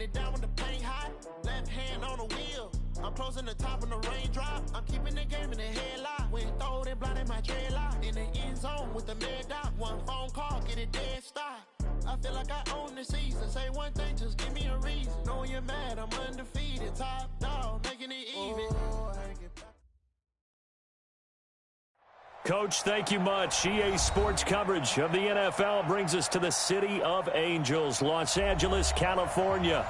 Bringing it down when the paint hot. Left hand on the wheel. I'm closing the top on the raindrop. I'm keeping the game in the headlock. When throwed and blinded my dreadlock. In the end zone with the mad dot. One phone call, get it dead stop. I feel like I own the season. Say one thing, just give me a reason. Knowing you're mad, I'm undefeated. Top dog, making it even. Coach, thank you much. EA Sports coverage of the NFL brings us to the City of Angels, Los Angeles, California.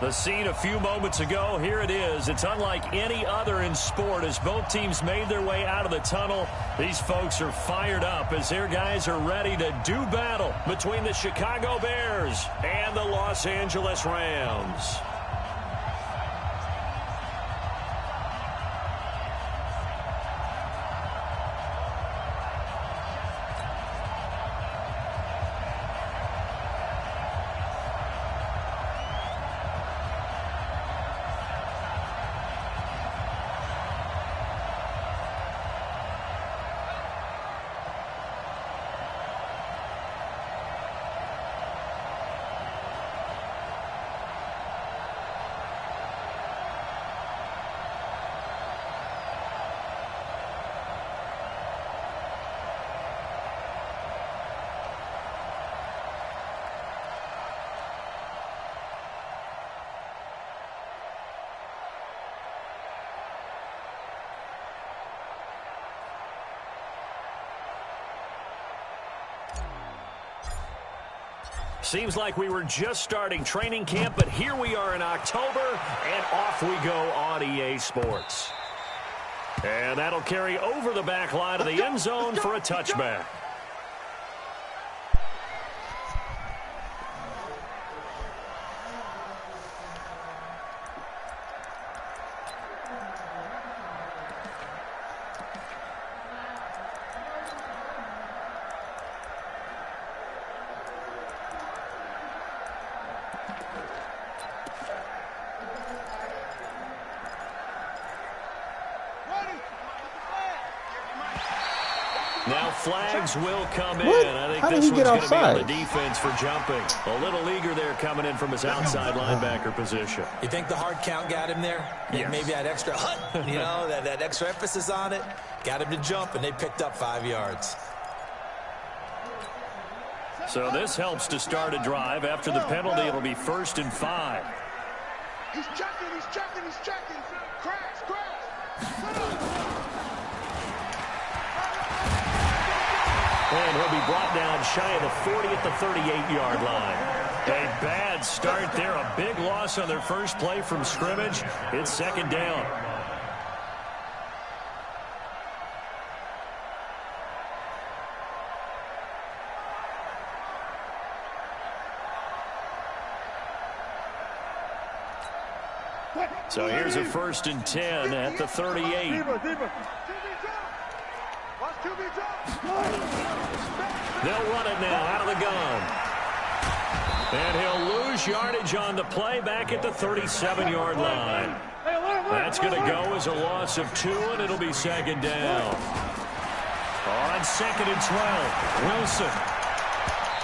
The scene a few moments ago, here it is. It's unlike any other in sport as both teams made their way out of the tunnel. These folks are fired up as their guys are ready to do battle between the Chicago Bears and the Los Angeles Rams. Seems like we were just starting training camp, but here we are in October, and off we go on EA Sports. And that'll carry over the back line of the end zone for a touchback. Now flags will come in. I think this one's going to be on the defense for jumping. A little eager there coming in from his outside linebacker position. You think the hard count got him there? Yes. Maybe that extra that extra emphasis on it got him to jump, and they picked up 5 yards. So this helps to start a drive. After the penalty, it'll be 1st and 5. He's checking, he's checking, he's checking. Crash. And he'll be brought down shy of the 40 at the 38-yard line. A bad start there. A big loss on their first play from scrimmage. It's 2nd down. So here's a 1st and 10 at the 38. They'll run it now out of the gun. And he'll lose yardage on the play back at the 37-yard line. That's going to go as a loss of 2, and it'll be 2nd down. On 2nd and 12, Wilson.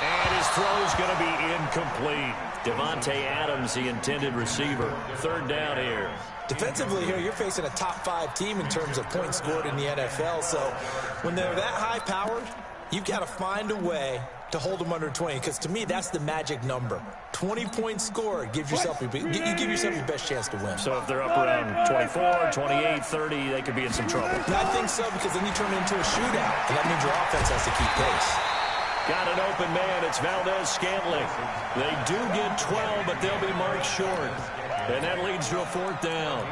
And his throw's going to be incomplete. Devontae Adams, the intended receiver. 3rd down here. Defensively here, you're facing a top 5 team in terms of points scored in the NFL. So when they're that high-powered, you've got to find a way to hold them under 20, because to me, that's the magic number. 20 points scored, you give yourself your best chance to win. So if they're up around 24, 28, 30, they could be in some trouble. I think so, because then you turn it into a shootout, and that means your offense has to keep pace. Got an open man. It's Valdez-Scantling. They do get 12, but they'll be marked short. And that leads to a 4th down.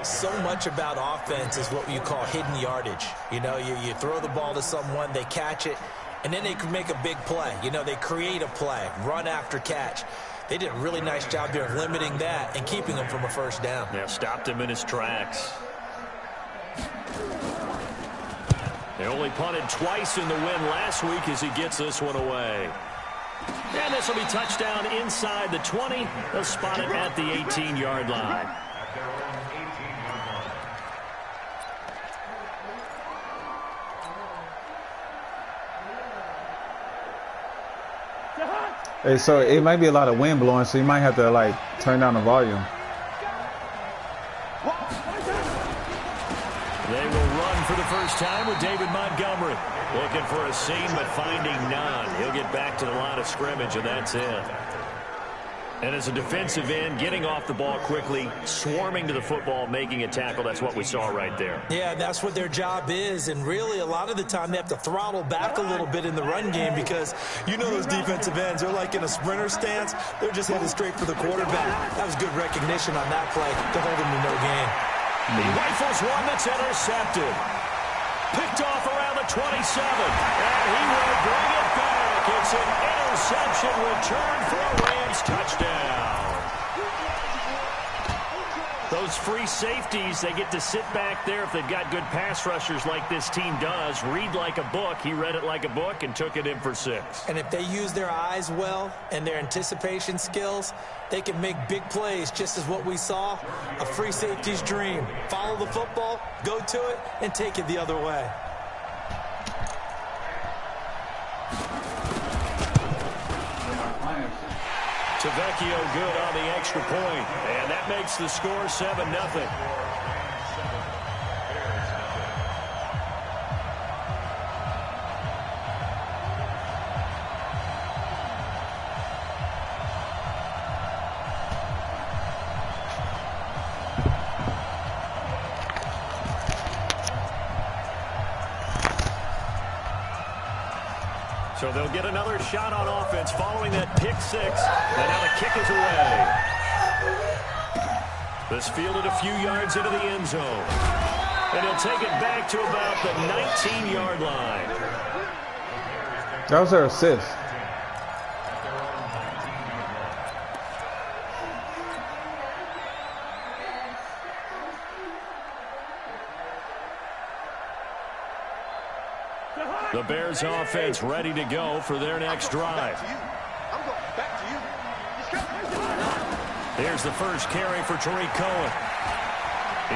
So much about offense is what you call hidden yardage. You know, you throw the ball to someone, they catch it, and then they can make a big play. You know, they create a play, run after catch. They did a really nice job there of limiting that and keeping him from a 1st down. Yeah, stopped him in his tracks. They only punted twice in the win last week as he gets this one away. And this will be touchdown inside the 20. They'll spot it at the 18-yard line. Hey, so it might be a lot of wind blowing, so you might have to like turn down the volume. They will run for the first time with David Montgomery. Looking for a seam, but finding none. He'll get back to the line of scrimmage, and that's it. And as a defensive end, getting off the ball quickly, swarming to the football, making a tackle, that's what we saw right there. Yeah, that's what their job is. And really, a lot of the time, they have to throttle back a little bit in the run game because you know those defensive ends, they're like in a sprinter stance. They're just headed straight for the quarterback. That was good recognition on that play to hold him to no gain. He rifles one that's intercepted. Picked off around the 27. And he will bring it back. It's an interception return for a Rams touchdown. Those free safeties, they get to sit back there if they've got good pass rushers like this team does. Read like a book. He read it like a book and took it in for 6. And if they use their eyes well and their anticipation skills, they can make big plays, just as what we saw. A free safety's dream. Follow the football, go to it, and take it the other way. Tavecchio good on the extra point, and that makes the score 7-0. So they'll get another shot on offense following that pick 6. And now the kick is away. This fielded a few yards into the end zone. And he'll take it back to about the 19-yard line. That was their assist. The Bears offense ready to go for their next drive. Here's the first carry for Tariq Cohen.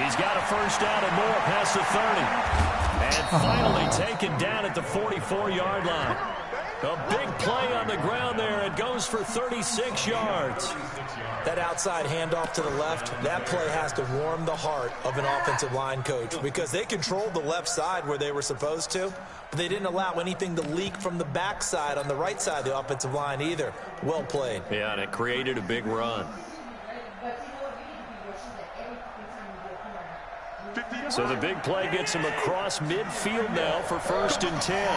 He's got a first down and more past the 30. And finally taken down at the 44-yard line. A big play on the ground there. It goes for 36 yards. That outside handoff to the left, that play has to warm the heart of an offensive line coach because they controlled the left side where they were supposed to, but they didn't allow anything to leak from the backside on the right side of the offensive line either. Well played. Yeah, and it created a big run. So the big play gets him across midfield now for 1st and 10.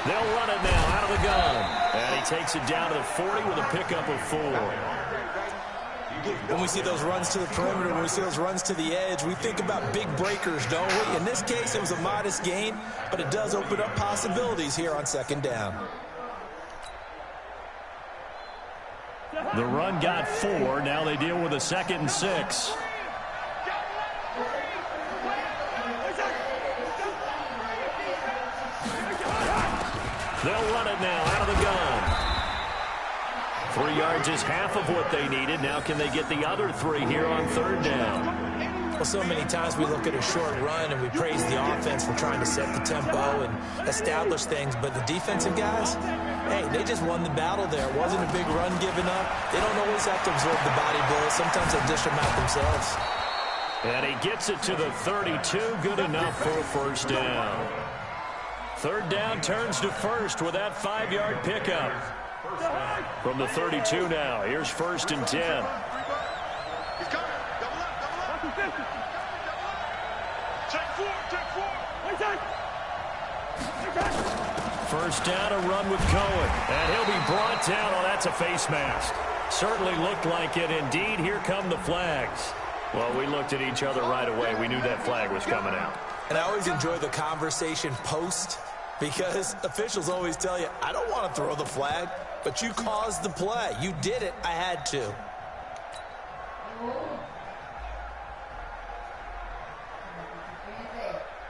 They'll run it now out of the gun. And he takes it down to the 40 with a pickup of 4. When we see those runs to the perimeter, when we see those runs to the edge, we think about big breakers, don't we? In this case, it was a modest gain, but it does open up possibilities here on 2nd down. The run got 4. Now they deal with a 2nd and 6. They'll run it now out of the gun. 3 yards is half of what they needed. Now can they get the other 3 here on 3rd down? Well, so many times we look at a short run and we praise the offense for trying to set the tempo and establish things, but the defensive guys, hey, they just won the battle there. It wasn't a big run given up. They don't always have to absorb the body blows. Sometimes they dish them out themselves. And he gets it to the 32. Good enough for a 1st down. 3rd down turns to 1st with that 5-yard pickup. From the 32 now, here's 1st and 10. First down, a run with Cohen. And he'll be brought down. Oh, that's a face mask. Certainly looked like it. Indeed, here come the flags. Well, we looked at each other right away. We knew that flag was coming out. And I always enjoy the conversation post because officials always tell you, I don't want to throw the flag, but you caused the play. You did it. I had to.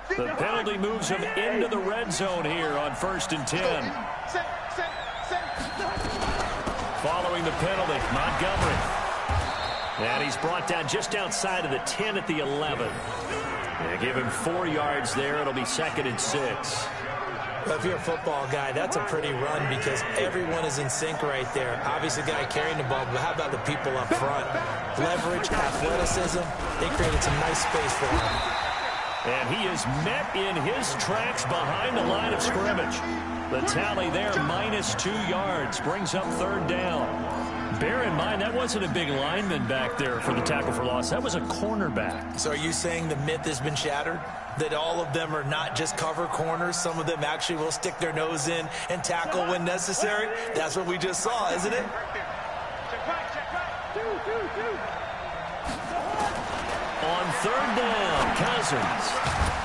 The penalty moves him into the red zone here on 1st and 10. Following the penalty, Montgomery. And he's brought down just outside of the 10 at the 11. They give him 4 yards there. It'll be 2nd and 6. Well, if you're a football guy, that's a pretty run because everyone is in sync right there. Obviously, the guy carrying the ball, but how about the people up front? Leverage, athleticism, they created some nice space for him. And he is met in his tracks behind the line of scrimmage. The tally there, -2 yards, brings up 3rd down. Bear in mind, that wasn't a big lineman back there for the tackle for loss. That was a cornerback. So are you saying the myth has been shattered? That all of them are not just cover corners? Some of them actually will stick their nose in and tackle when necessary? That's what we just saw, isn't it? On 3rd down, Cousins.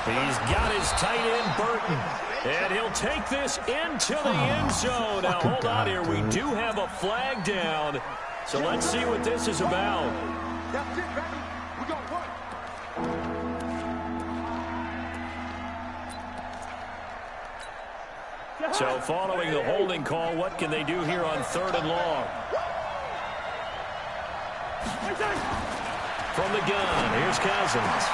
He's got his tight end, Burton. And he'll take this into the end zone. Now, hold on here. We do have a flag down. So let's see what this is about. That's it, baby. We got one. So following the holding call, what can they do here on 3rd and long? From the gun, here's Cousins.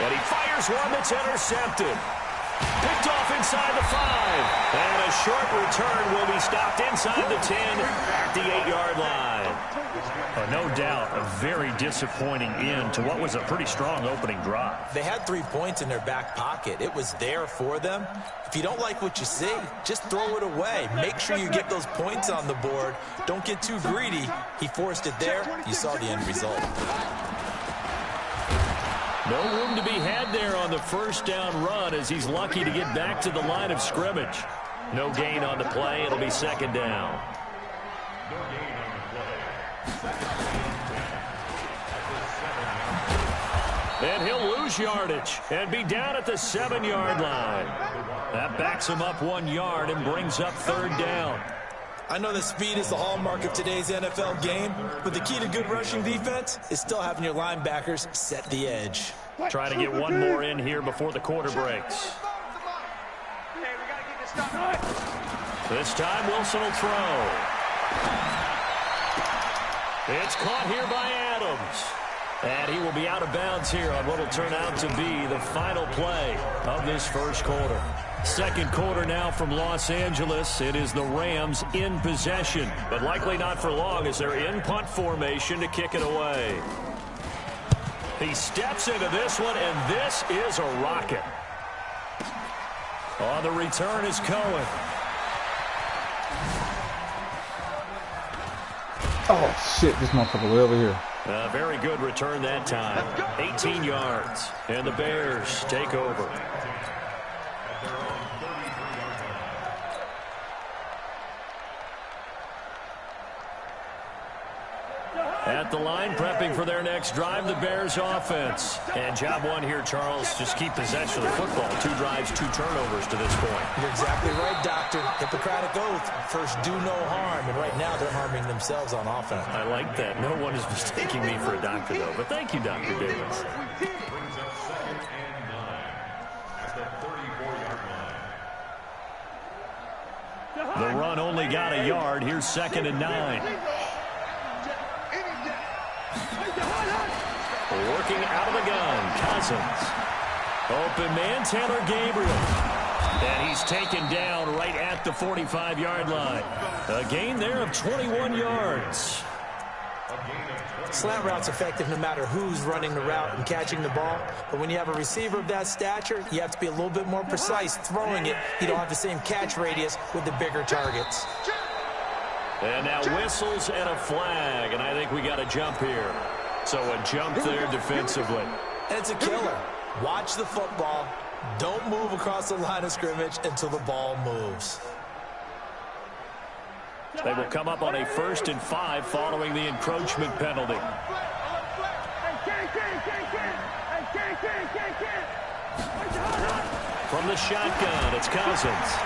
And he fires one that's intercepted. Picked off inside the 5. And a short return will be stopped inside the 10 at the 8-yard line. No doubt a very disappointing end to what was a pretty strong opening drive. They had 3 points in their back pocket. It was there for them. If you don't like what you see, just throw it away. Make sure you get those points on the board. Don't get too greedy. He forced it there. You saw the end result. No room to be had there on the 1st down run as he's lucky to get back to the line of scrimmage. No gain on the play. It'll be 2nd down. And he'll lose yardage and be down at the 7-yard line. That backs him up 1 yard and brings up 3rd down. I know that speed is the hallmark of today's NFL game, but the key to good rushing defense is still having your linebackers set the edge. Trying to get one more in here before the quarter breaks. This time Wilson will throw. It's caught here by Adams. And he will be out of bounds here on what will turn out to be the final play of this 1st quarter. 2nd quarter now from Los Angeles. It is the Rams in possession, but likely not for long as they're in punt formation to kick it away. He steps into this one, and this is a rocket. On the return is Cohen. Oh, shit, this motherfucker way over here. A very good return that time. 18 yards, and the Bears take over. At the line, prepping for their next drive, the Bears offense. And job one here, Charles, just keep possession of the football. 2 drives, 2 turnovers to this point. You're exactly right, Doctor. Hippocratic oath, first do no harm. And right now they're harming themselves on offense. I like that. No one is mistaking me for a doctor, though. But thank you, Dr. Davis. Brings up 2nd and 9 at the 34-yard line. The run only got a yard. Here's 2nd and 9. Working out of the gun, Cousins. Open man, Taylor Gabriel. And he's taken down right at the 45-yard line. A gain there of 21 yards. Slant route's effective no matter who's running the route and catching the ball. But when you have a receiver of that stature, you have to be a little bit more precise throwing it. You don't have the same catch radius with the bigger targets. And now whistles and a flag. And I think we got a jump here. So a jump there defensively. And it's a killer. Watch the football. Don't move across the line of scrimmage until the ball moves. They will come up on a 1st and 5 following the encroachment penalty. From the shotgun, it's Cousins.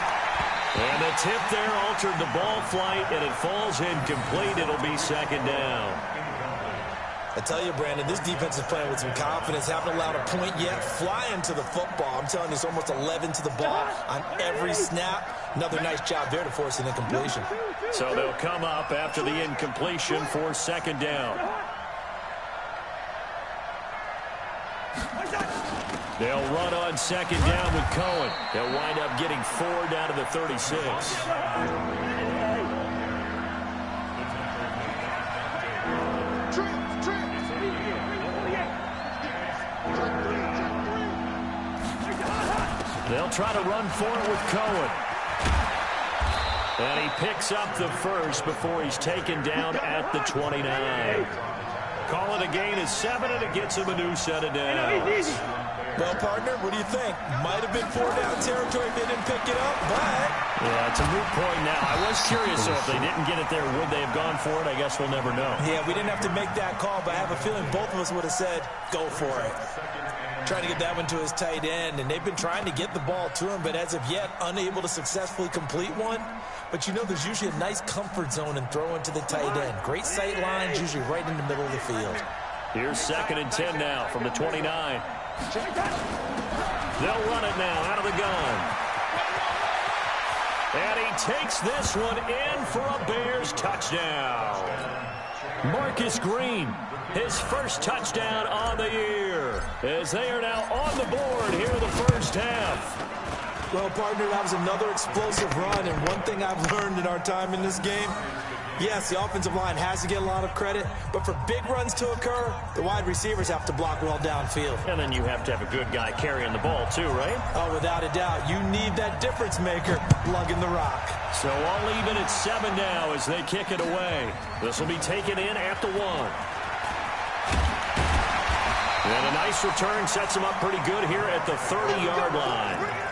And the tip there altered the ball flight, and it falls incomplete. It'll be 2nd down. I tell you, Brandon, this defense is playing with some confidence. Haven't allowed a point yet. Flying to the football. I'm telling you, it's almost 11 to the ball on every snap. Another nice job there to force an incompletion. So they'll come up after the incompletion for 2nd down. They'll run on second down with Cohen. They'll wind up getting 4 down to the 36. They'll try to run for it with Cohen. And he picks up the first before he's taken down at the 29. Call it a gain of 7, and it gets him a new set of downs. Well, partner, what do you think? Might have been 4 down territory if they didn't pick it up, but... Yeah, it's a moot point now. I was curious, so if they didn't get it there, would they have gone for it? I guess we'll never know. Yeah, we didn't have to make that call, but I have a feeling both of us would have said, go for it. Trying to get that one to his tight end, and they've been trying to get the ball to him, but as of yet, unable to successfully complete one. But you know, there's usually a nice comfort zone in throwing to the tight end. Great sight lines, usually right in the middle of the field. Here's 2nd and 10 now from the 29. They'll run it now out of the gun. And he takes this one in for a Bears touchdown. Marcus Green, his first touchdown on the year, as they are now on the board here in the first half. Well, partner, that was another explosive run, and one thing I've learned in our time in this game, yes, the offensive line has to get a lot of credit, but for big runs to occur, the wide receivers have to block well downfield. And then you have to have a good guy carrying the ball too, right? Oh, without a doubt. You need that difference maker lugging the rock. So all even at 7 now as they kick it away. This will be taken in at the 1. And a nice return sets him up pretty good here at the 30-yard line.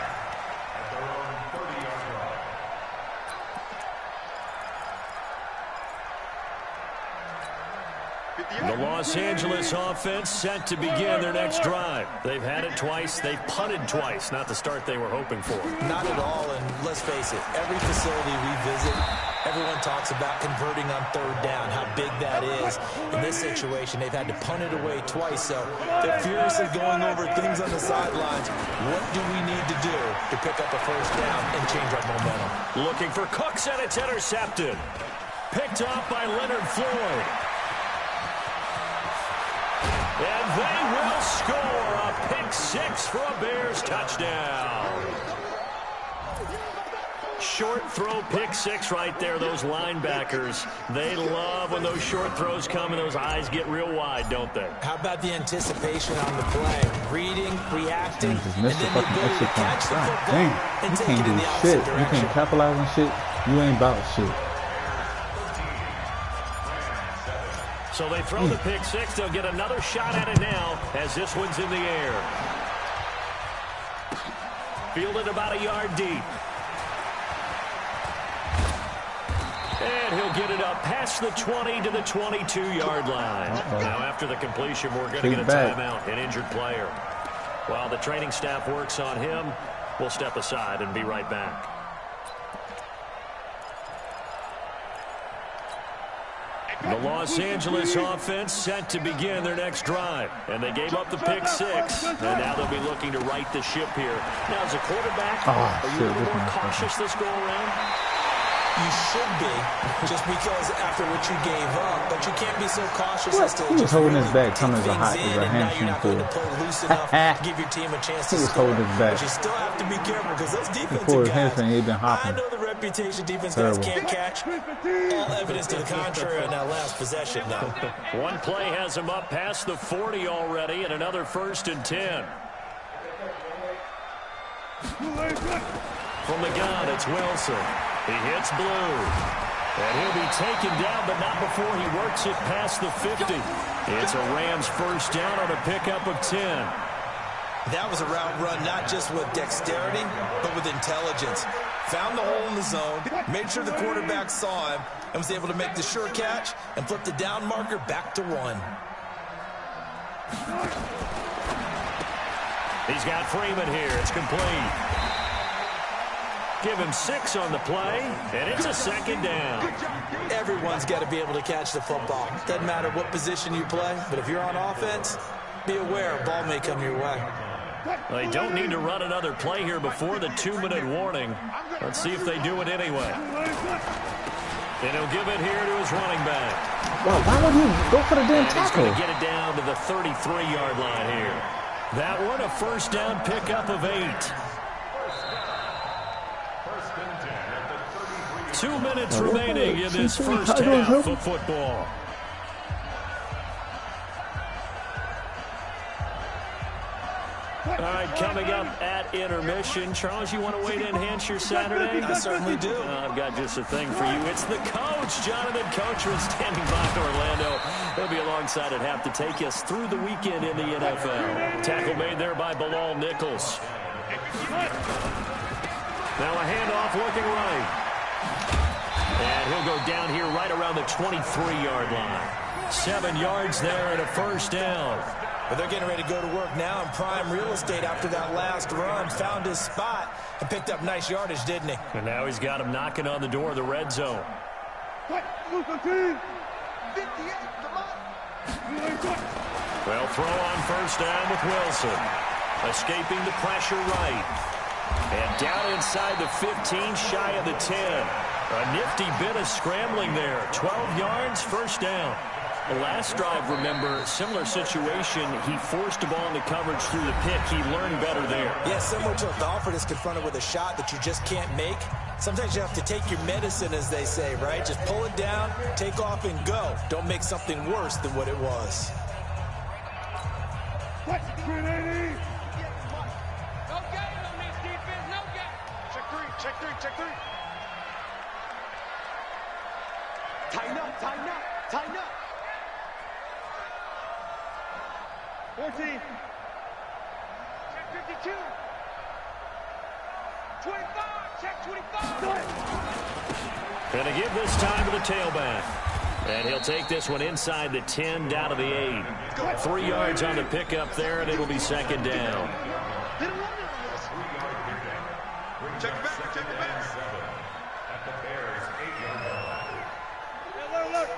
The Los Angeles offense set to begin their next drive. They've had it twice. They've punted twice. Not the start they were hoping for. Not at all, and let's face it, every facility we visit, everyone talks about converting on 3rd down, how big that is. In this situation, they've had to punt it away twice, so they're furiously going over things on the sidelines. What do we need to do to pick up a 1st down and change our momentum? Looking for Cooks, and it's intercepted. Picked off by Leonard Floyd. And they will score a pick 6 for a Bears touchdown. Short throw pick 6 right there. Those linebackers, they love when those short throws come and those eyes get real wide, don't they? How about the anticipation on the play? Reading, reacting, and then the ability to catch the football and take it in the opposite direction. You can't capitalize on shit. You ain't about shit. So they throw the pick 6. They'll get another shot at it now as this one's in the air. Fielded about a yard deep. And he'll get it up past the 20 to the 22-yard line. Now after the completion, we're going to get a timeout, an injured player. While the training staff works on him, we'll step aside and be right back. The Los Angeles offense set to begin their next drive. And they gave up the pick 6. And now they'll be looking to right the ship here. Now, as a quarterback, are you a little more cautious this go around? You should be, just because after what you gave up, but you can't be so cautious as to just holding really his back, take things in, and now you're not going to pull. play loose enough to give your team a chance to score. But you still have to be careful because those defensive guys, I know the reputation defense guys can't catch. All evidence to the contrary on that last possession, though. One play has him up past the 40 already, and another 1st and 10. From the gun, it's Wilson. He hits Blue. And he'll be taken down, but not before he works it past the 50. It's a Rams 1st down on a pickup of 10. That was a route run not just with dexterity, but with intelligence. Found the hole in the zone, made sure the quarterback saw him, and was able to make the sure catch and flip the down marker back to 1. He's got Freeman here. It's complete. Give him 6 on the play, and it's a 2nd down. Everyone's got to be able to catch the football. Doesn't matter what position you play, but if you're on offense, be aware a ball may come your way. They don't need to run another play here before the 2-minute warning. Let's see if they do it anyway. And he'll give it here to his running back. Well, why would you go for the damn tackle? He's going to get it down to the 33-yard line here. That one a first down pickup of 8. 2 minutes remaining in this first half of football. All right, coming up at intermission. Charles, you want to wait to enhance your Saturday? I certainly do. I've got just a thing for you. It's the coach, Jonathan Coachman, standing by in Orlando. He'll be alongside at half to take us through the weekend in the NFL. Tackle made there by Bilal Nichols. Now a handoff looking right. And he'll go down here right around the 23-yard line. 7 yards there and a first down. But they're getting ready to go to work now in prime real estate after that last run. Found his spot and picked up nice yardage, didn't he? And now he's got him knocking on the door of the red zone. Well, throw on first down with Wilson. Escaping the pressure right. And down inside the 15, shy of the 10. A nifty bit of scrambling there. 12 yards, first down. The last drive, remember, similar situation. He forced the ball into coverage through the pick. He learned better there. Yeah, similar to a golfer that's confronted with a shot that you just can't make. Sometimes you have to take your medicine, as they say, right? Just pull it down, take off, and go. Don't make something worse than what it was. No game on this defense, no game. Check three. Tighten up. 14. Check 52. 25. Check 25. Going to give this time to the tailback. And he'll take this one inside the 10, down to the 8. 3 yards on the pickup there, and it'll be second down. Check it back. At the Bears' 8-yard line. Look.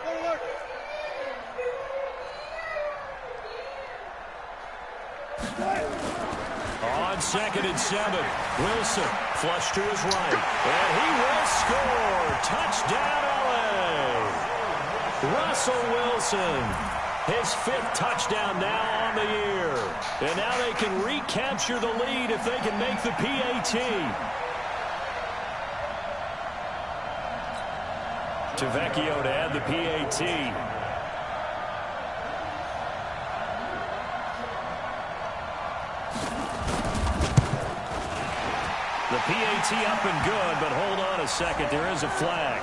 On 2nd and 7, Wilson flush to his right, and he will score. Touchdown, LA. Russell Wilson, his 5th touchdown now on the year. And now they can recapture the lead if they can make the PAT. Tavecchio to add the PAT. The PAT up and good, but hold on a second. There is a flag.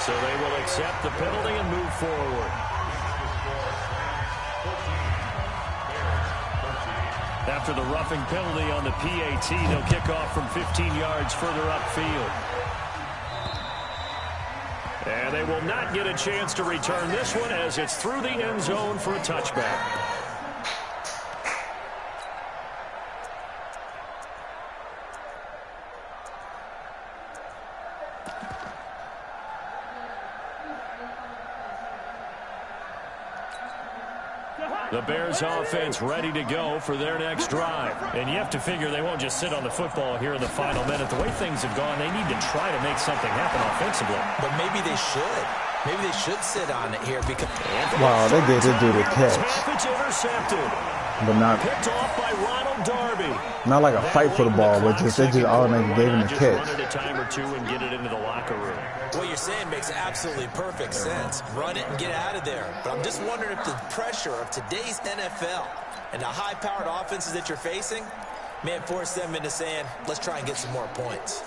So they will accept the penalty and move forward. After the roughing penalty on the PAT, they'll kick off from 15 yards further upfield. And they will not get a chance to return this one as it's through the end zone for a touchback. The Bears offense ready to go for their next drive. And you have to figure they won't just sit on the football here in the final minute. The way things have gone, they need to try to make something happen offensively. But maybe they should. Maybe they should sit on it here because... Wow, they did do the catch. It's intercepted. But not... Picked off by Ronald Darby. Not like a fight for the ball, but just they just automatically gave him the catch. Run it a time or two and get it into the locker room. What you're saying makes absolutely perfect sense. Run it and get out of there. But I'm just wondering if the pressure of today's NFL and the high-powered offenses that you're facing may have forced them into saying, let's try and get some more points.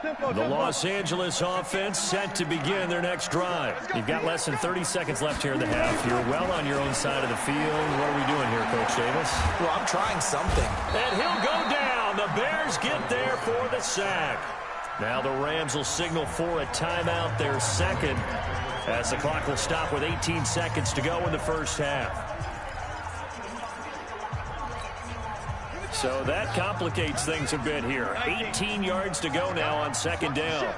The Los Angeles offense set to begin their next drive. You've got less than 30 seconds left here in the half. You're well on your own side of the field. What are we doing here, Coach Davis? Well, I'm trying something. And he'll go down. The Bears get there for the sack. Now the Rams will signal for a timeout, their second, as the clock will stop with 18 seconds to go in the first half. So that complicates things a bit here. 18 yards to go now on second down.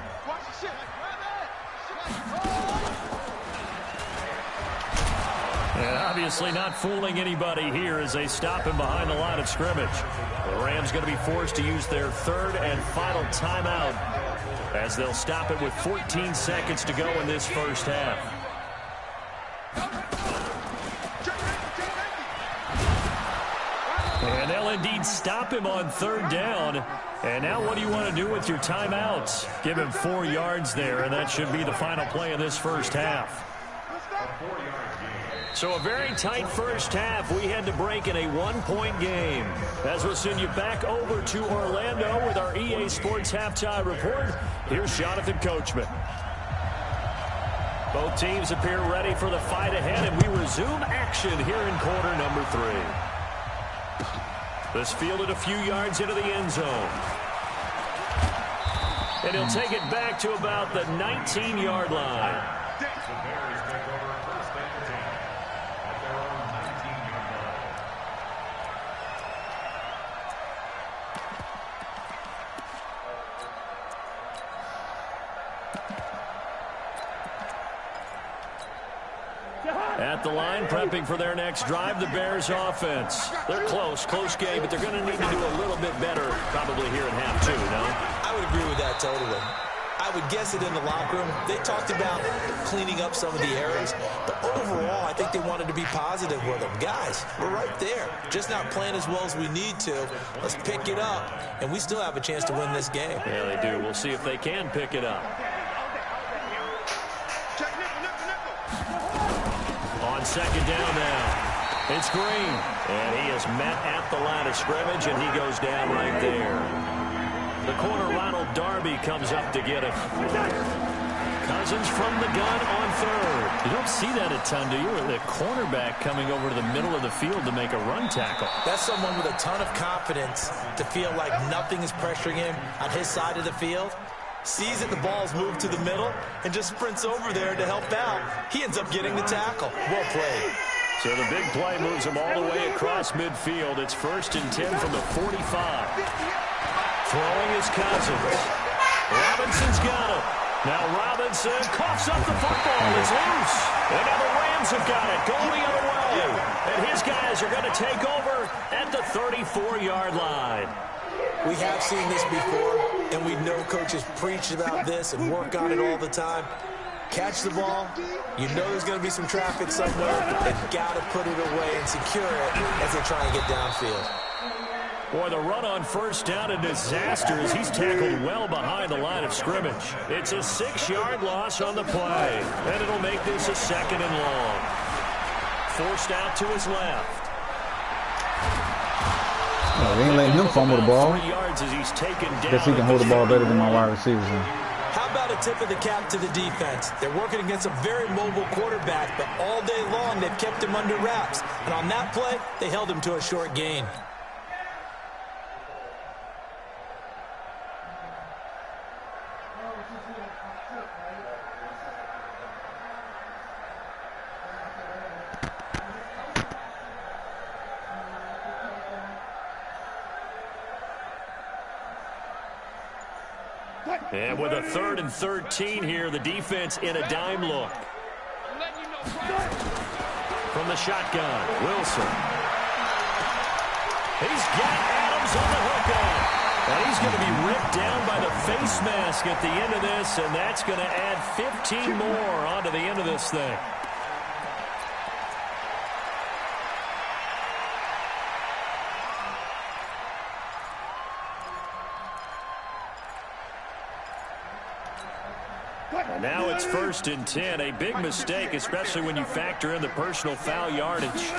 And obviously not fooling anybody here as they stop him behind the line of scrimmage. The Rams going to be forced to use their third and final timeout as they'll stop it with 14 seconds to go in this first half. indeed stop him on third down. And now what do you want to do with your timeouts? Give him 4 yards there, and that should be the final play of this first half. So a very tight first half. We had to break in a 1-point game. As we'll send you back over to Orlando with our EA Sports Halftime Report, here's Jonathan Coachman. Both teams appear ready for the fight ahead, and we resume action here in quarter number 3. This fielded a few yards into the end zone. And he'll take it back to about the 19-yard line. At the line, prepping for their next drive, the Bears offense. They're close game, but they're going to need to do a little bit better probably here in half 2, no? I would agree with that totally. I would guess it in the locker room. They talked about cleaning up some of the errors, but overall, I think they wanted to be positive with them. Guys, we're right there. Just not playing as well as we need to. Let's pick it up, and we still have a chance to win this game. Yeah, they do. We'll see if they can pick it up. On second down now, it's Green, and he is met at the line of scrimmage, and he goes down right there. The corner, Ronald Darby, comes up to get him. Cousins from the gun on third. You don't see that a ton, do you? The cornerback coming over to the middle of the field to make a run tackle. That's someone with a ton of confidence to feel like nothing is pressuring him on his side of the field. Sees that the ball's moved to the middle and just sprints over there to help out. He ends up getting the tackle. Well played. So the big play moves him all the way across midfield. It's 1st and 10 from the 45. Throwing is Cousins. Robinson's got him. Now Robinson coughs up the football. It's loose. And now the Rams have got it going the other way. And his guys are going to take over at the 34-yard line. We have seen this before, and we know coaches preach about this and work on it all the time. Catch the ball. You know there's going to be some traffic somewhere. They've got to put it away and secure it as they try and get downfield. Boy, the run on first down, a disaster as he's tackled well behind the line of scrimmage. It's a 6-yard loss on the play, and it'll make this a 2nd and long. Forced out to his left. They ain't letting him fumble the ball. 3 yards as he's taken down. Guess he can hold the ball better than my wide receivers. How about a tip of the cap to the defense? They're working against a very mobile quarterback, but all day long they've kept him under wraps. And on that play, they held him to a short gain. And with a 3rd and 13 here, the defense in a dime look. From the shotgun, Wilson. He's got Adams on the hookup. And he's going to be ripped down by the face mask at the end of this, and that's going to add 15 more onto the end of this thing. And now it's 1st and 10. A big mistake, especially when you factor in the personal foul yardage.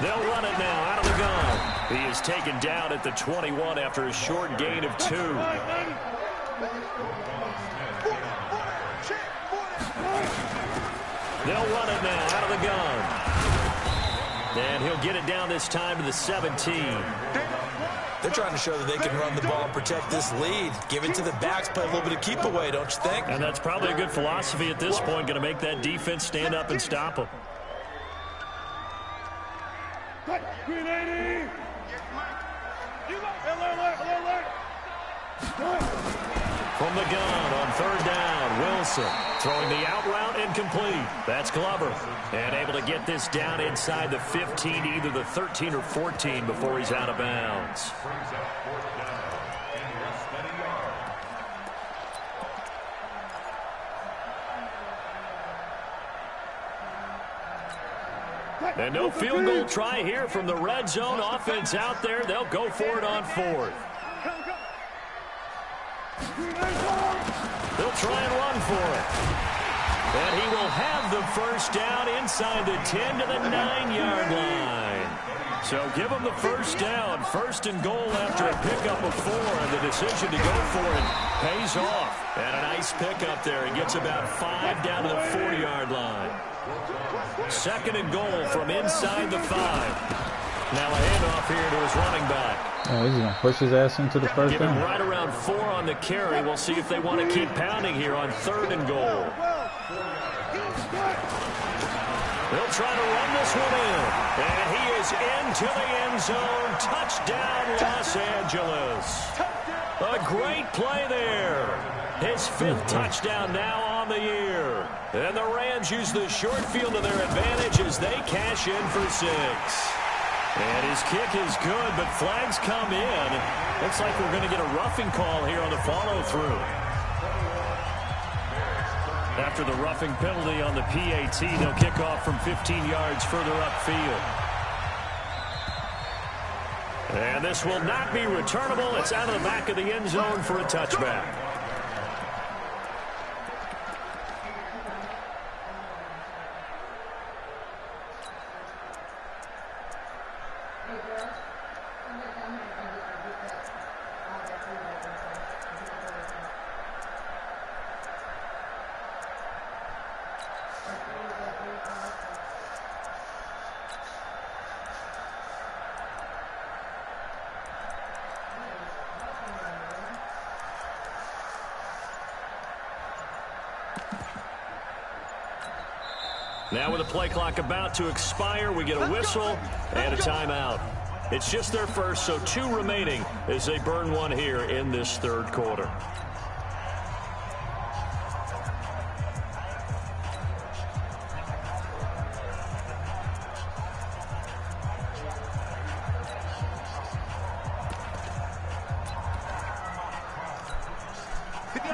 They'll run it now out of the gun. He is taken down at the 21 after a short gain of 2. They'll run it now out of the gun. And he'll get it down this time to the 17. They're trying to show that they can run the ball and protect this lead. Give it to the backs, play a little bit of keep away, don't you think? And that's probably a good philosophy at this point, going to make that defense stand up and stop them. From the gun on 3rd down, Wilson throwing the out route incomplete. That's Glover. And able to get this down inside the 15, either the 13 or 14 before he's out of bounds. And no field goal try here from the red zone. Offense out there. They'll go for it on fourth. They'll try and run for it. And he will have the first down inside the 10 to the 9-yard line. So give him the first down. First and goal after a pickup of 4. And the decision to go for it pays off. And a nice pickup there. He gets about 5 down to the 4-yard line. Second and goal from inside the 5. Now a handoff here to his running back. Oh, he's going to push his ass into the first Give him down. right around 4 on the carry. We'll see if they want to keep pounding here on third and goal. They'll try to run this one in. And he is into the end zone. Touchdown, Los Angeles. A great play there. His 5th touchdown now on the year. And the Rams use the short field to their advantage as they cash in for 6. And his kick is good, but flags come in. Looks like we're going to get a roughing call here on the follow-through. After the roughing penalty on the PAT, they'll kick off from 15 yards further upfield. And this will not be returnable. It's out of the back of the end zone for a touchback. Now with the play clock about to expire, we get a whistle and a timeout. It's just their first, so 2 remaining as they burn one here in this third quarter.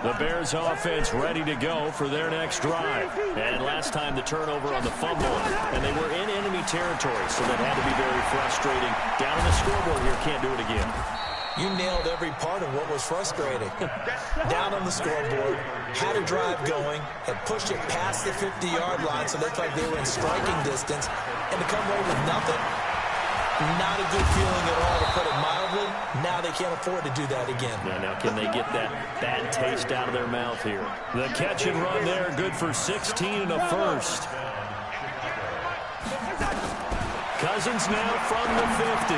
The Bears offense ready to go for their next drive. And last time the turnover on the fumble, and they were in enemy territory, so that had to be very frustrating. Down on the scoreboard here, can't do it again. You nailed every part of what was frustrating. Down on the scoreboard, had a drive going, had pushed it past the 50-yard line, so it looked like they were in striking distance, and to come away with nothing. Not a good feeling at all, to put it mildly. Now they can't afford to do that again. Yeah, now can they get that bad taste out of their mouth here? The catch and run there, good for 16 and a first. Cousins now from the 50.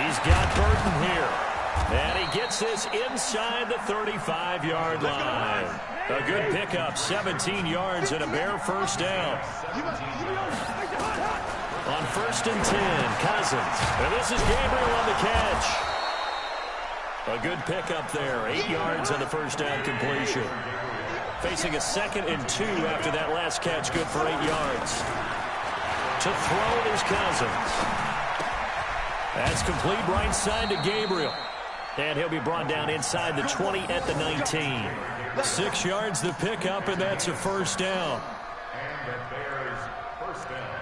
He's got Burton here. And he gets this inside the 35-yard line. A good pickup, 17 yards and a bare first down. On 1st and 10, Cousins. And this is Gabriel on the catch. A good pickup there, 8 yards on the first down completion. Facing a 2nd and 2 after that last catch, good for 8 yards. To throw is Cousins. That's complete right side to Gabriel. And he'll be brought down inside the 20 at the 19. 6 yards the pickup, and that's a first down. And the Bears first down.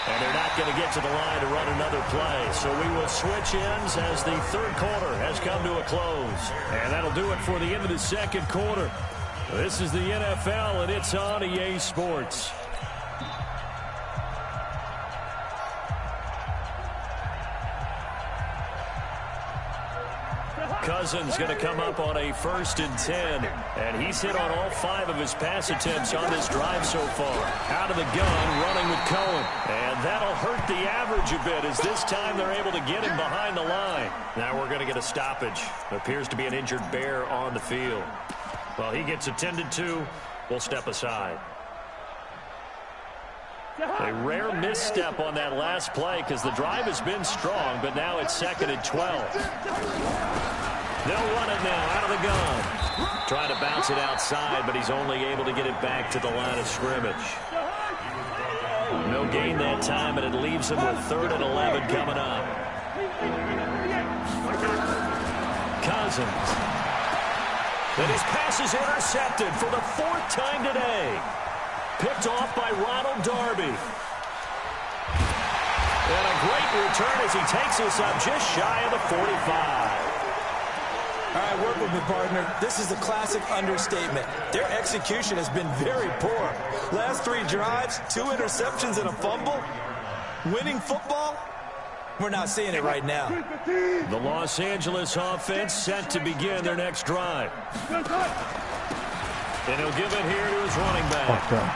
And they're not going to get to the line to run another play. So we will switch ends as the third quarter has come to a close. And that'll do it for the end of the second quarter. This is the NFL, and it's on EA Sports. Cousins going to come up on a 1st and 10. And he's hit on all 5 of his pass attempts on this drive so far. Out of the gun, running with Cohen. And that'll hurt the average a bit as this time they're able to get him behind the line. Now we're going to get a stoppage. Appears to be an injured Bear on the field. Well, he gets attended to. We'll step aside. A rare misstep on that last play because the drive has been strong, but now it's 2nd and 12. They'll run it now out of the gun. Trying to bounce it outside, but he's only able to get it back to the line of scrimmage. No gain that time, and it leaves him with 3rd and 11 coming up. Cousins. And his pass is intercepted for the 4th time today. Picked off by Ronald Darby. And a great return as he takes us up just shy of the 45. All right, work with me, partner. This is a classic understatement. Their execution has been very poor. Last 3 drives, 2 interceptions and a fumble. Winning football? We're not seeing it right now. The Los Angeles offense set to begin their next drive. And he'll give it here to his running back. Fucked up.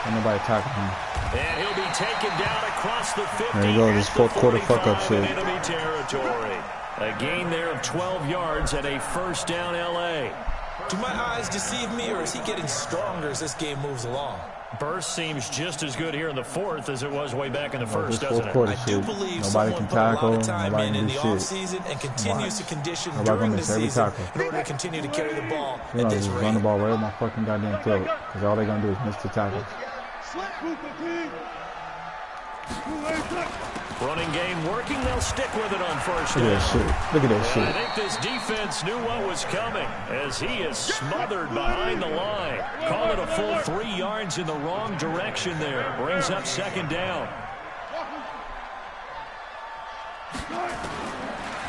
Ain't nobody tackling him. And he'll be taken down across the 50. There you go, this fourth quarter fuck-up shit. Enemy territory. A gain there of 12 yards and a first down L.A. Do my eyes deceive me, or is he getting stronger as this game moves along? Burst seems just as good here in the 4th as it was way back in the 1st, doesn't it? I do believe someone put a lot of time in the offseason and continues to condition during the season in order to continue to carry the ball at this rate. Run the ball right at my fucking goddamn throat, because all they're going to do is miss the tackles. Running game working. They'll stick with it on first Look down. at that shit. Look at that shit. I think this defense knew what was coming as he is smothered behind the line. Call it a full 3 yards in the wrong direction there. Brings up 2nd down.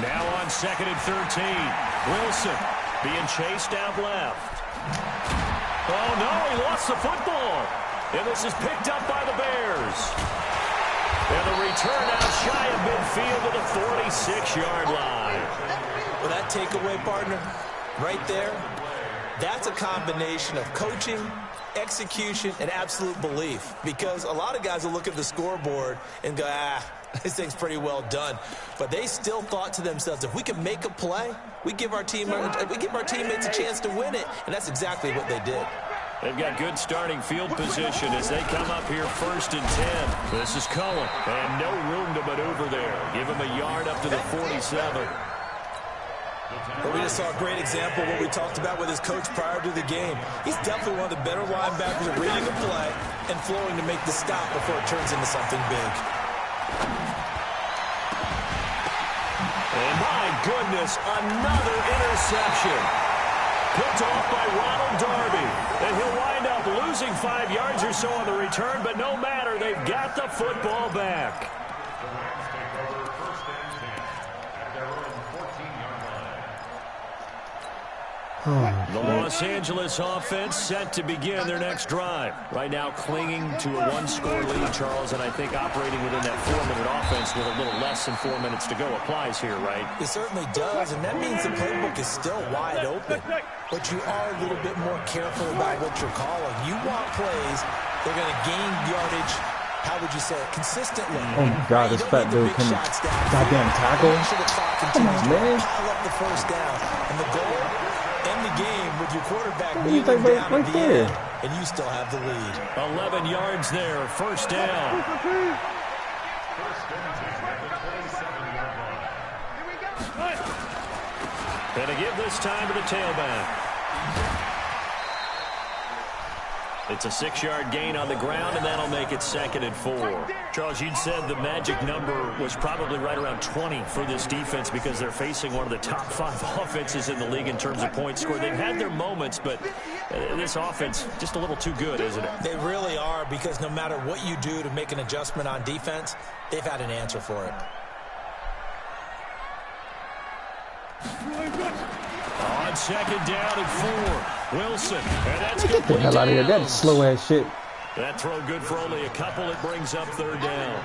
Now on 2nd and 13. Wilson being chased out left. Oh, no, he lost the football. And this is picked up by the Bears. And the return out shy of midfield to the 46-yard line. Well, that takeaway, partner, right there, that's a combination of coaching, execution, and absolute belief. Because a lot of guys will look at the scoreboard and go, this thing's pretty well done. But they still thought to themselves, if we can make a play, we give our teammates a chance to win it. And that's exactly what they did. They've got good starting field position as they come up here 1st and 10. This is Cullen, and no room to maneuver there. Give him a yard up to the 47. But we just saw a great example of what we talked about with his coach prior to the game. He's definitely one of the better linebackers at reading a play and flowing to make the stop before it turns into something big. And my goodness, another interception. Picked off by Ronald Darby. And he'll wind up losing 5 yards or so on the return, but no matter, they've got the football back. The Los Angeles offense set to begin their next drive. Right now clinging to a 1-score lead, Charles, and I think operating within that 4-minute offense with a little less than 4 minutes to go applies here, right? It certainly does, and that means the playbook is still wide open. But you are a little bit more careful about what you're calling. You want plays, they're going to gain yardage, how would you say it, consistently. Oh, my God, this fat dude can goddamn tackle. Come on, man. Pile up the first down. And the goal, end the game with your quarterback You think down right at the there? end, and you still have the lead. 11 yards there, first down. Gonna give this time to the tailback. It's a 6-yard gain on the ground, and that'll make it 2nd and 4. Charles, you'd said the magic number was probably right around 20 for this defense because they're facing one of the top 5 offenses in the league in terms of points scored. They've had their moments, but this offense just a little too good, isn't it? They really are, because no matter what you do to make an adjustment on defense, they've had an answer for it. On 2nd down and 4, Wilson. And that's Get the hell out of here. That's slow-ass shit. That throw good for only a couple. It brings up 3rd down.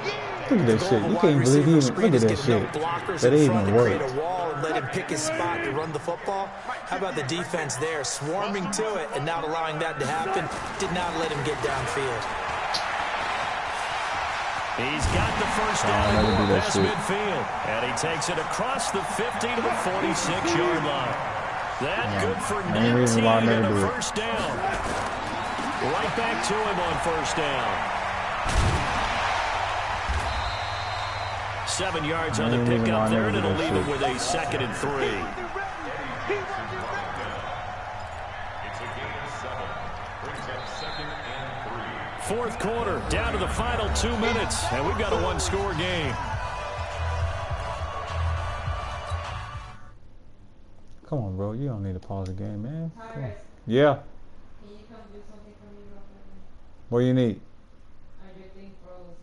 Look at that shit. You can't believe he even, look at that shit. That even worked. A wall and let him pick his spot to run the football. How about the defense there, swarming to it and not allowing that to happen? Did not let him get downfield. He's got the first down past midfield. And he takes it across the 50 to the 46-yard line. That good for 19 and a first down. Right back to him on first down. 7 yards on the pickup there, and it'll leave it with a 2nd and 3. Fourth quarter, down to the final 2 minutes, and we've got a 1-score game. Come on, bro. You don't need to pause the game, man. Come on. Yeah. Can you come do something for me real quick? What do you need? Your thing froze.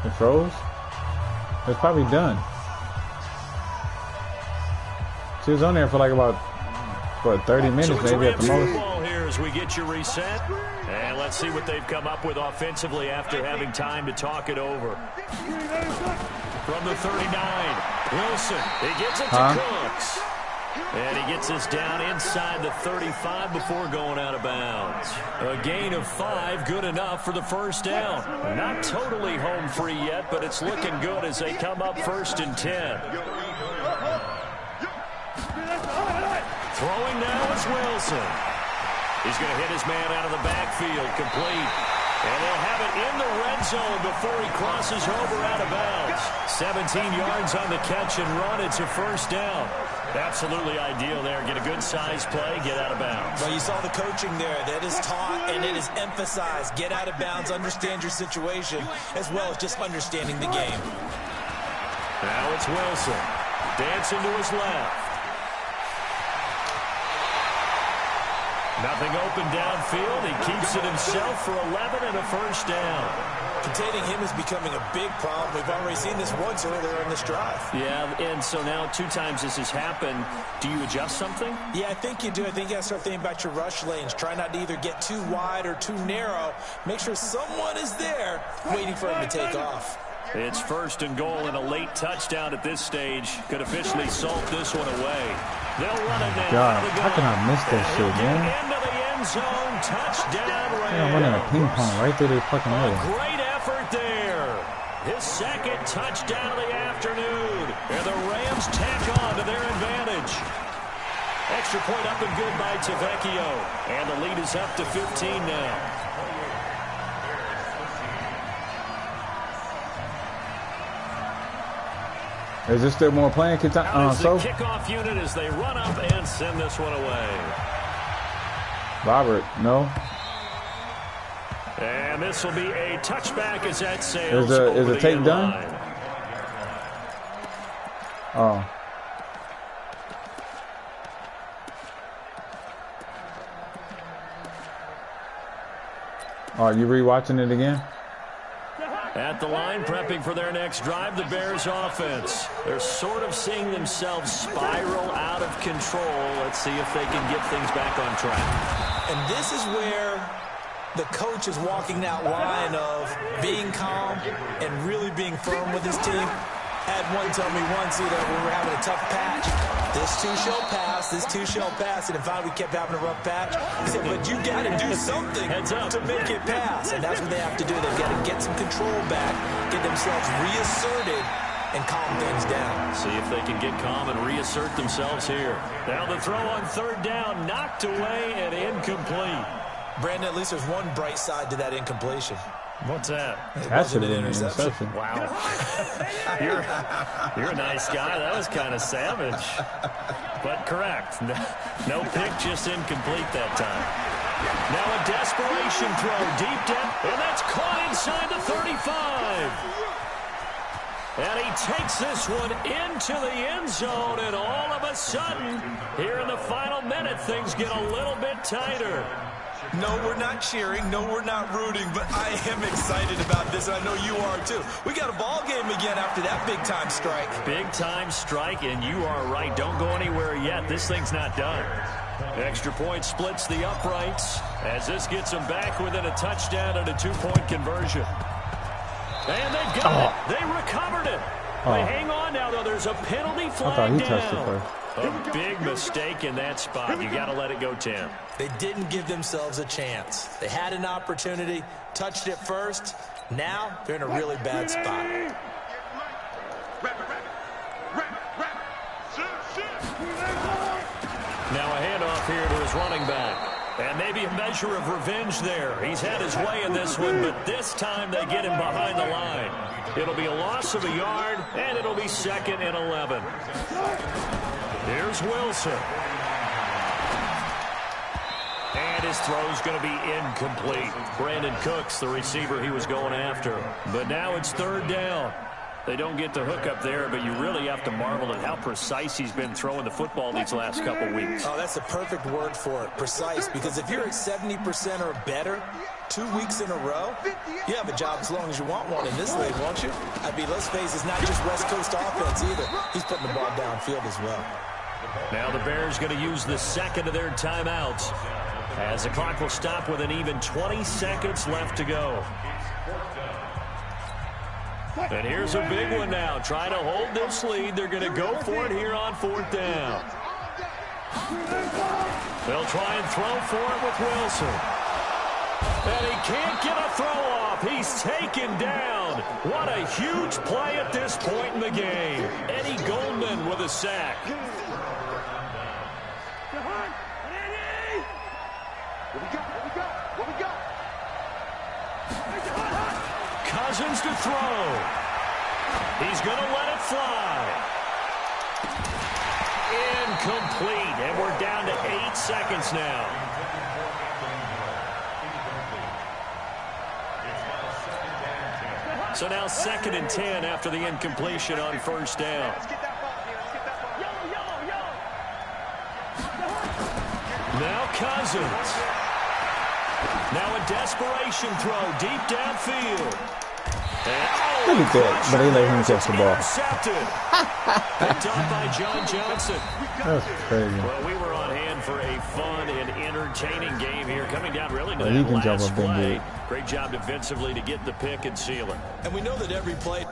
It froze? It's probably done. She was on there for like about, what, 30 minutes so maybe at the most. Ball here as we get you reset. And let's see what they've come up with offensively after having time to talk it over. From the 39, Wilson. He gets it to Cooks. And he gets us down inside the 35 before going out of bounds. A gain of 5, good enough for the first down. Not totally home free yet, but it's looking good as they come up 1st and 10. Throwing now is Wilson. He's going to hit his man out of the backfield, complete. And they'll have it in the red zone before he crosses over out of bounds. 17 yards on the catch and run. It's a first down. Absolutely ideal there. Get a good size play, get out of bounds. Well, you saw the coaching there. That is taught and it is emphasized. Get out of bounds, understand your situation, as well as just understanding the game. Now it's Wilson. Dancing to his left. Nothing open downfield. He keeps it himself for 11 and a first down. Containing him is becoming a big problem. We've already seen this once earlier in this drive. Yeah, and so now 2 times this has happened. Do you adjust something? Yeah, I think you do. I think you got to start thinking about your rush lanes. Try not to either get too wide or too narrow. Make sure someone is there waiting for him to take off. It's 1st and goal and a late touchdown at this stage. Could officially salt this one away. They'll run it now. God, how can I miss that shit, man? Into the end zone. Touchdown, Rams. Yeah, I'm running a ping pong right through their fucking middle. Great effort there. His 2nd touchdown of the afternoon. And the Rams tack on to their advantage. Extra point up and good by Tavecchio. And the lead is up to 15 now. Is there still more playing? The kickoff unit as they run up and send this one away. Robert, no. And this will be a touchback as that sails. Is the tape done? Oh. Are you rewatching it again? At the line, prepping for their next drive, the Bears offense. They're sort of seeing themselves spiral out of control. Let's see if they can get things back on track. And this is where the coach is walking that line of being calm and really being firm with his team. Had one tell me once, when we were having a tough patch, this too shall pass, this too shall pass. And finally we kept having a rough patch. He said, but you got to do something to make it pass. And that's what they have to do. They've got to get some control back, get themselves reasserted, and calm things down. See if they can get calm and reassert themselves here. Now the throw on 3rd down, knocked away and incomplete. Brandon, at least there's one bright side to that incompletion. What's that? That's an interception. Wow. You're a nice guy. That was kind of savage. But correct. No pick, just incomplete that time. Now a desperation throw deep down, and that's caught inside the 35. And he takes this one into the end zone, and all of a sudden, here in the final minute, things get a little bit tighter. No, we're not cheering. No, we're not rooting. But I am excited about this. I know you are, too. We got a ball game again after that big-time strike. Big-time strike, and you are right. Don't go anywhere yet. This thing's not done. Extra point splits the uprights as this gets them back within a touchdown and a 2-point conversion. And they've got it. They recovered it. They hang on now, though. There's a penalty flag I thought he down. touched it first. A big mistake in that spot. You got to let it go, Tim. They didn't give themselves a chance. They had an opportunity, touched it first. Now they're in a really bad spot. Now a handoff here to his running back. And maybe a measure of revenge there. He's had his way in this one, but this time they get him behind the line. It'll be a loss of a yard, and it'll be 2nd and 11. Here's Wilson. And his throw's going to be incomplete. Brandon Cooks, the receiver he was going after. But now it's 3rd down. They don't get the hook up there, but you really have to marvel at how precise he's been throwing the football these last couple weeks. Oh, that's the perfect word for it, precise, because if you're at 70% or better 2 weeks in a row, you have a job as long as you want one in this league, won't you? I mean, let's face it, it's not just West Coast offense either. He's putting the ball downfield as well. Now the Bears going to use the second of their timeouts as the clock will stop with an even 20 seconds left to go. And here's a big one now. Trying to hold this lead. They're going to go for it here on 4th down. They'll try and throw for it with Wilson. And he can't get a throw off. He's taken down. What a huge play at this point in the game. Eddie Goldman with a sack. Cousins to throw. He's going to let it fly. Incomplete. And we're down to 8 seconds now. So now 2nd and 10 after the incompletion on 1st down. Now Cousins. Now a desperation throw deep downfield. Look at that, but they let him catch the ball. Picked up by John Johnson. That's crazy. Well, we were on hand for a fun and entertaining game here, coming down really to Well, he that can jump last up and do play. it. Great job defensively to get the pick and seal it. And we know that every play